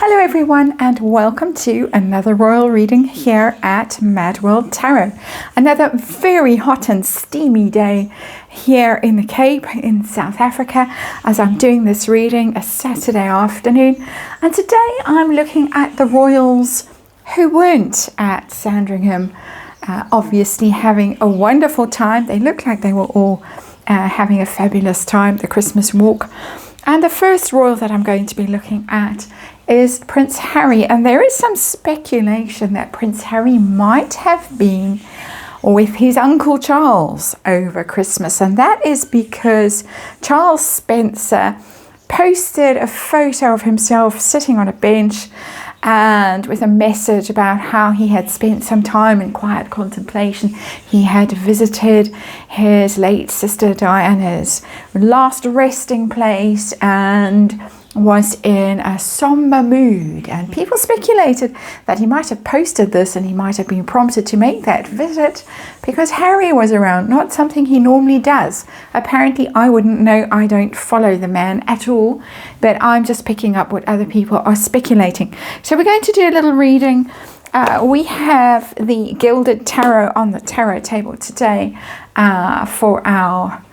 Hello everyone, and welcome to another royal reading here at MadWorldTarot. Another very hot and steamy day here in the Cape in South Africa as I'm doing this reading a Saturday afternoon. And today I'm looking at the royals who weren't at Sandringham, obviously having a wonderful time. They look like they were all having a fabulous time, the Christmas walk. And the first royal that I'm going to be looking at is Prince Harry, and there is some speculation that Prince Harry might have been with his uncle Charles over Christmas, and that is because Charles Spencer posted a photo of himself sitting on a bench and with a message about how he had spent some time in quiet contemplation. He had visited his late sister Diana's last resting place and was in a somber mood, and people speculated that he might have posted this and he might have been prompted to make that visit because Harry was around, not something he normally does. Apparently, I wouldn't know, I don't follow the man at all, but I'm just picking up what other people are speculating. So we're going to do a little reading. We have the Gilded Tarot on the tarot table today for our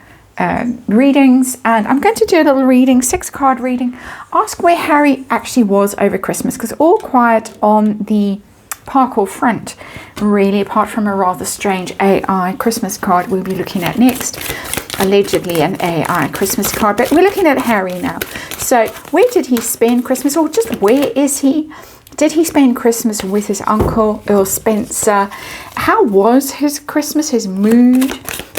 readings, and I'm going to do a little reading, 6-card reading. Ask where Harry actually was over Christmas, because all quiet on the Park front, really, apart from a rather strange AI Christmas card we'll be looking at next, allegedly an AI Christmas card, but we're looking at Harry now. So where did he spend Christmas, or just where is he? Did he spend Christmas with his uncle, Earl Spencer? How was his Christmas, his mood?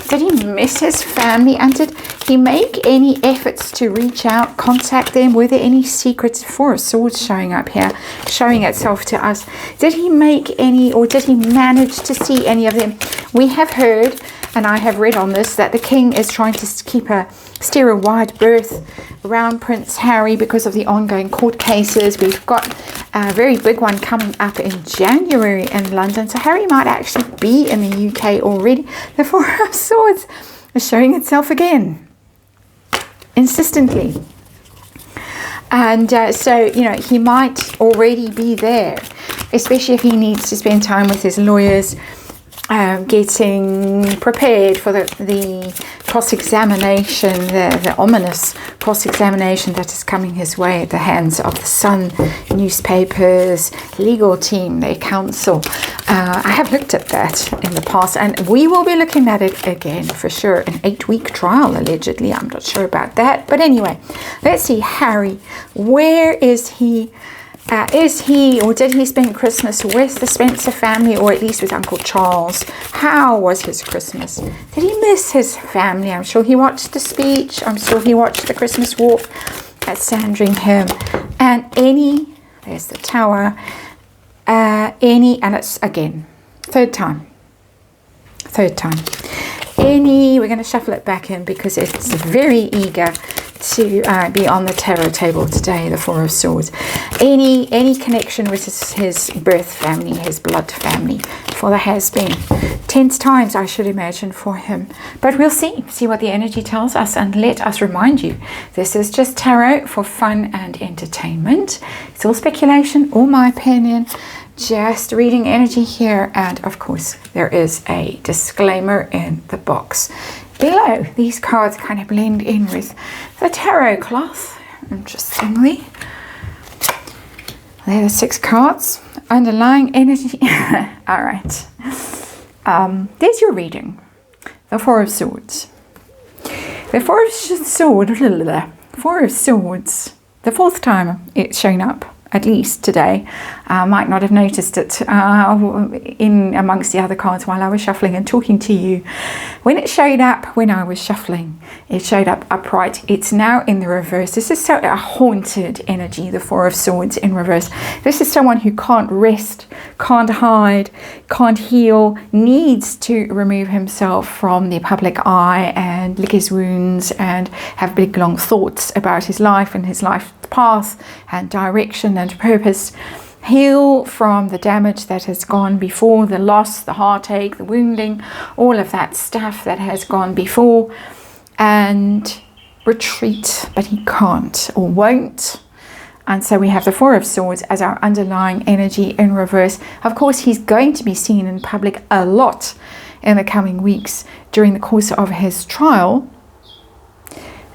Did he miss his family? And did he make any efforts to reach out, contact them? Were there any secrets? Four of Swords showing up here, showing itself to us. Did he make any, or did he manage to see any of them? We have heard, and I have read on this, that the king is trying to steer a wide berth around Prince Harry because of the ongoing court cases. We've got a very big one coming up in January in London, so Harry might actually be in the UK already. The Four of Swords is showing itself again, insistently. And so, you know, he might already be there, especially if he needs to spend time with his lawyers, getting prepared for the cross-examination, the ominous cross-examination that is coming his way at the hands of the Sun newspapers, legal team, their counsel. I have looked at that in the past, and we will be looking at it again for sure. An 8-week trial, allegedly. I'm not sure about that. But anyway, let's see. Harry, where is he? Is he, or did he spend Christmas with the Spencer family, or at least with Uncle Charles? How was his Christmas? Did he miss his family? I'm sure he watched the speech. I'm sure he watched the Christmas walk at Sandringham. And there's the tower, and it's again, third time. We're going to shuffle it back in because it's very eager to be on the tarot table today, the Four of Swords. Any connection with his birth family, his blood family, for there has been tense times, I should imagine, for him. But we'll see what the energy tells us, and let us remind you, this is just tarot for fun and entertainment. It's all speculation, all my opinion, just reading energy here, and of course there is a disclaimer in the box below. These cards kind of blend in with the tarot cloth, interestingly. There are 6 cards, underlying energy. All right, there's your reading. The Four of Swords. The Four of Swords, the 4th time it's shown up, at least today. I might not have noticed it in amongst the other cards while I was shuffling and talking to you. When it showed up when I was shuffling, it showed up upright. It's now in the reverse. This is a haunted energy, the Four of Swords in reverse. This is someone who can't rest, can't hide, can't heal, needs to remove himself from the public eye and lick his wounds and have big long thoughts about his life and his life path and direction and purpose. Heal from the damage that has gone before, the loss, the heartache, the wounding, all of that stuff that has gone before, and retreat, but he can't or won't And so we have the Four of Swords as our underlying energy in reverse. Of course, he's going to be seen in public a lot in the coming weeks during the course of his trial.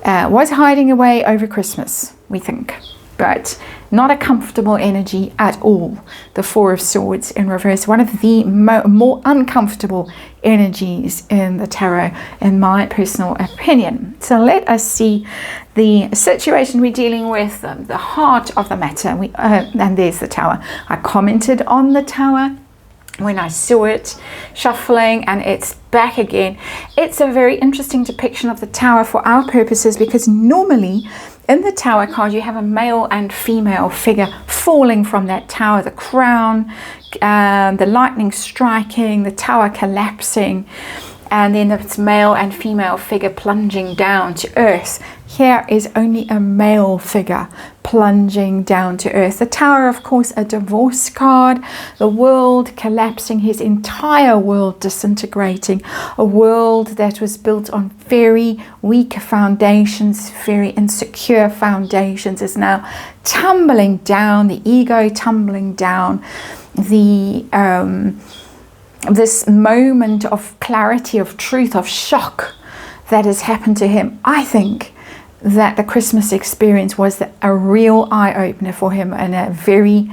Was hiding away over Christmas, we think, but not a comfortable energy at all. The Four of Swords in reverse, one of the more uncomfortable energies in the tarot, in my personal opinion. So let us see the situation we're dealing with, the heart of the matter. And there's the Tower. I commented on the Tower when I saw it shuffling, and it's back again. It's a very interesting depiction of the Tower for our purposes, because normally in the Tower card you have a male and female figure falling from that tower, the crown, the lightning striking, the tower collapsing, and then it's male and female figure plunging down to earth. Here is only a male figure plunging down to earth. The Tower, of course, a divorce card, the world collapsing, his entire world disintegrating, a world that was built on very weak foundations, very insecure foundations, is now tumbling down, the ego tumbling down, this moment of clarity, of truth, of shock that has happened to him. I think that the Christmas experience was a real eye-opener for him in a very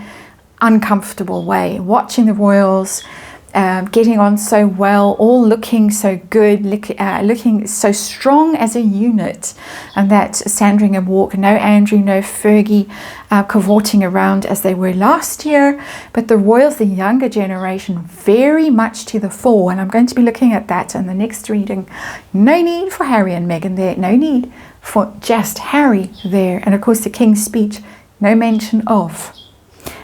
uncomfortable way. Watching the royals getting on so well, all looking so good, looking so strong as a unit, and that Sandringham walk, no Andrew, no Fergie cavorting around as they were last year, but the royals, the younger generation, very much to the fore, and I'm going to be looking at that in the next reading. No need for Harry and Meghan there, no need for just Harry there, and of course the King's speech, no mention of.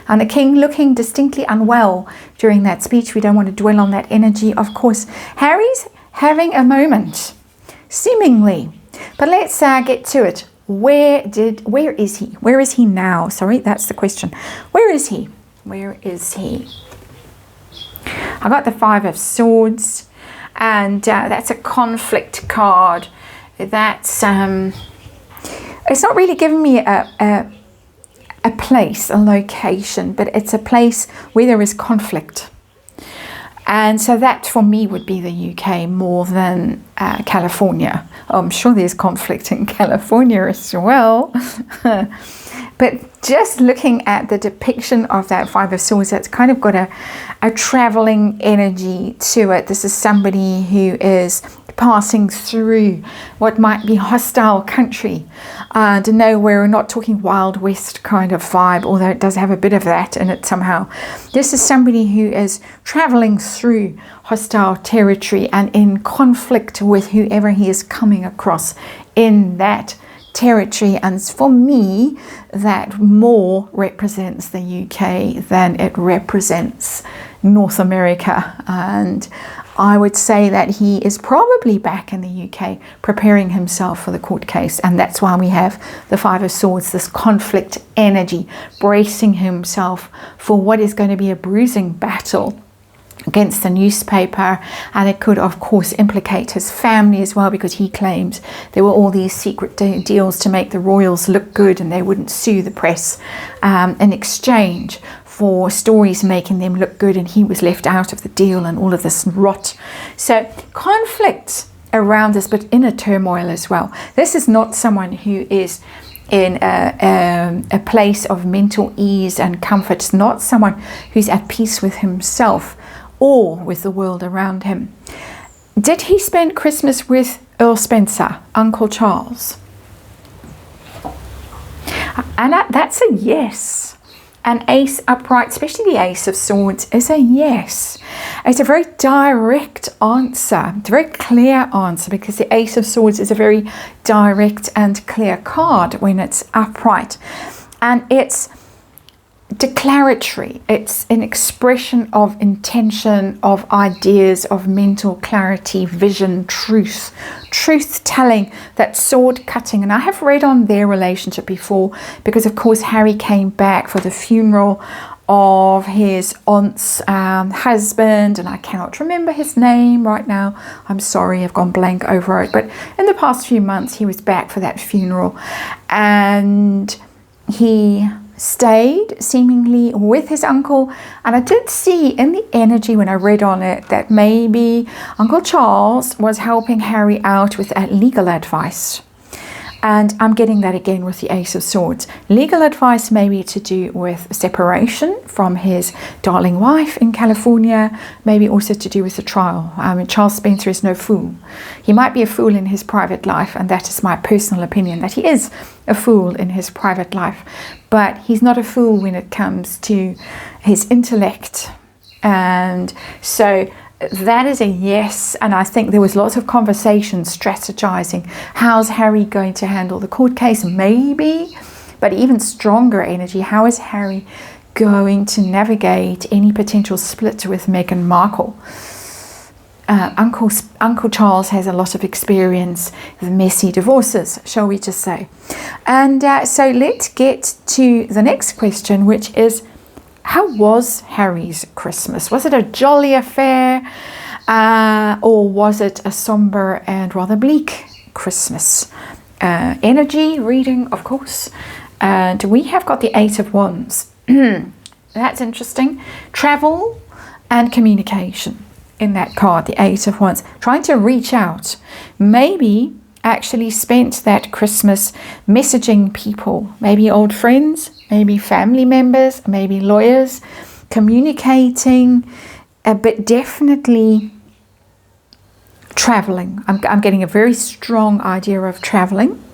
And the King looking distinctly unwell during that speech. We don't want to dwell on that energy. Of course, Harry's having a moment, seemingly. But let's get to it. Where is he? Where is he now? Sorry, that's the question. Where is he? Where is he? I got the Five of Swords, and that's a conflict card. That's it's not really giving me a place, a location, but it's a place where there is conflict. And so that for me would be the UK more than California. I'm sure there's conflict in California as well. But just looking at the depiction of that Five of Swords, it's kind of got a traveling energy to it. This is somebody who is passing through what might be hostile country. To know we're not talking Wild West kind of vibe, although it does have a bit of that in it somehow. This is somebody who is traveling through hostile territory and in conflict with whoever he is coming across in that territory. And for me, that more represents the UK than it represents North America. And I would say that he is probably back in the UK preparing himself for the court case, and that's why we have the Five of Swords, this conflict energy, bracing himself for what is going to be a bruising battle against the newspaper. And it could of course implicate his family as well, because he claims there were all these secret deals to make the royals look good and they wouldn't sue the press in exchange for stories making them look good, and he was left out of the deal and all of this rot. So conflict around us, but inner turmoil as well. This is not someone who is in a place of mental ease and comfort. It's not someone who's at peace with himself or with the world around him. Did he spend Christmas with Earl Spencer, Uncle Charles? And that's a yes. An ace upright, especially the Ace of Swords, is a yes. It's a very direct answer. It's a very clear answer, because the Ace of Swords is a very direct and clear card when it's upright. And it's declaratory. It's an expression of intention, of ideas, of mental clarity, vision, truth telling, that sword cutting. And I have read on their relationship before, because of course Harry came back for the funeral of his aunt's husband, and I cannot remember his name right now. I'm sorry, I've gone blank over it. But in the past few months he was back for that funeral, and he stayed seemingly with his uncle, and I did see in the energy when I read on it that maybe Uncle Charles was helping Harry out with legal advice. And I'm getting that again with the Ace of Swords. Legal advice maybe to do with separation from his darling wife in California, maybe also to do with the trial. I mean, Charles Spencer is no fool. He might be a fool in his private life, and that is my personal opinion, that he is a fool in his private life. But he's not a fool when it comes to his intellect. And so that is a yes, and I think there was lots of conversation, strategizing. How's Harry going to handle the court case? Maybe, but even stronger energy, how is Harry going to navigate any potential split with Meghan Markle? Uncle Charles has a lot of experience with messy divorces, shall we just say. And so let's get to the next question, which is, how was Harry's Christmas? Was it a jolly affair, or was it a somber and rather bleak Christmas? Energy reading, of course. And we have got the Eight of Wands. That's interesting. Travel and communication in that card, the Eight of Wands. Trying to reach out. Maybe actually spent that Christmas messaging people, maybe old friends, maybe family members, maybe lawyers, communicating, but definitely traveling. I'm getting a very strong idea of traveling,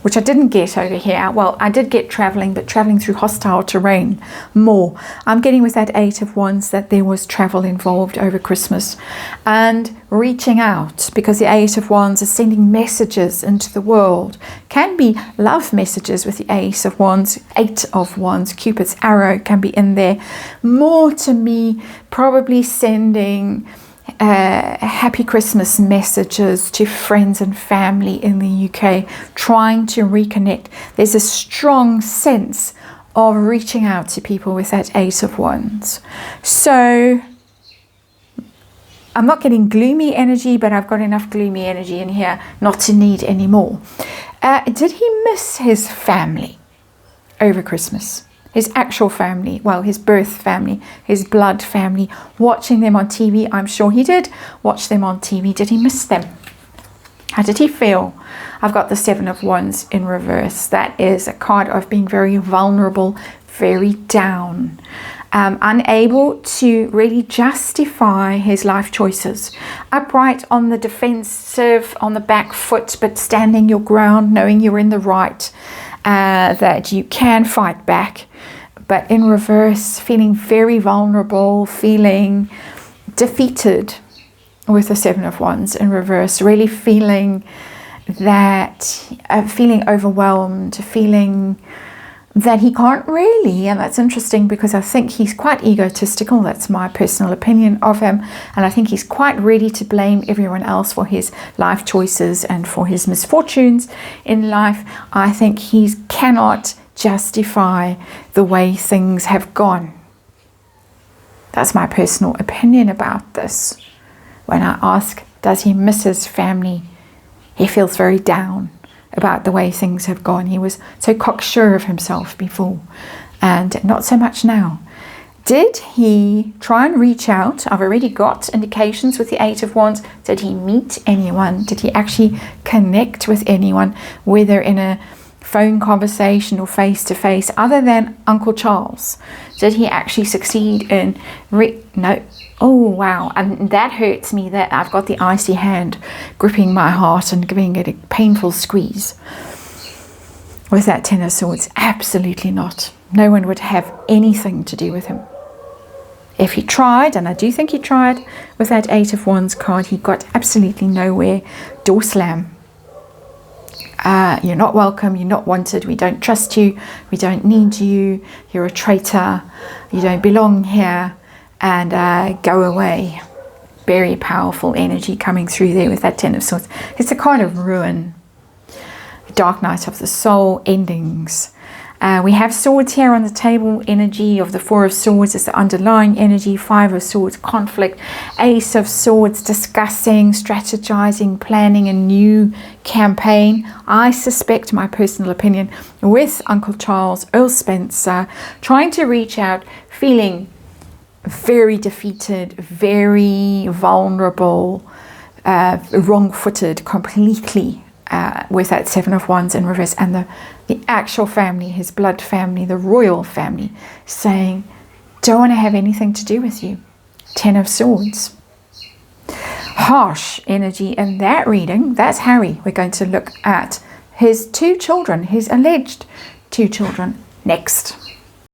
which I didn't get over here. Well, I did get traveling, but traveling through hostile terrain more. I'm getting with that Eight of Wands that there was travel involved over Christmas, and reaching out, because the Eight of Wands is sending messages into the world. Can be love messages with the Eight of Wands. Cupid's arrow can be in there. More to me, probably sending happy Christmas messages to friends and family in the UK, trying to reconnect. There's a strong sense of reaching out to people with that Ace of Wands. So I'm not getting gloomy energy, but I've got enough gloomy energy in here not to need any more. Did he miss his family over Christmas? His actual family, well, his birth family, his blood family, watching them on TV. I'm sure he did watch them on TV. Did he miss them? How did he feel? I've got the Seven of Wands in reverse. That is a card of being very vulnerable, very down, unable to really justify his life choices. Upright on the defensive, on the back foot, but standing your ground, knowing you're in the right, that you can fight back. But in reverse, feeling very vulnerable, feeling defeated with the Seven of Wands in reverse, really feeling that, feeling overwhelmed, feeling that he can't really, and that's interesting because I think he's quite egotistical. That's my personal opinion of him, and I think he's quite ready to blame everyone else for his life choices and for his misfortunes in life. I think he cannot justify the way things have gone. That's my personal opinion about this. When I ask, does he miss his family? He feels very down about the way things have gone. He was so cocksure of himself before, and not so much now. Did he try and reach out? I've already got indications with the Eight of Wands. Did he meet anyone? Did he actually connect with anyone, whether in a phone conversation or face-to-face, other than Uncle Charles? Did he actually succeed in no? Oh wow, and that hurts me, that I've got the icy hand gripping my heart and giving it a painful squeeze with that Ten of Swords. Absolutely not. No one would have anything to do with him. If he tried, and I do think he tried with that Eight of Wands card, he got absolutely nowhere. Door slam. You're not welcome, you're not wanted, we don't trust you, we don't need you, you're a traitor, you don't belong here, and go away. Very powerful energy coming through there with that Ten of Swords. It's a kind of ruin, dark night of the soul, endings. We have swords here on the table. Energy of the Four of Swords is the underlying energy. Five of Swords, conflict. Ace of Swords, discussing, strategizing, planning a new campaign. I suspect, my personal opinion, with Uncle Charles, Earl Spencer, trying to reach out, feeling very defeated, very vulnerable, wrong-footed completely, with that Seven of Wands in reverse, and the actual family, his blood family, the royal family, saying, don't want to have anything to do with you. Ten of Swords. Harsh energy in that reading. That's Harry. We're going to look at his two children, his alleged two children, next.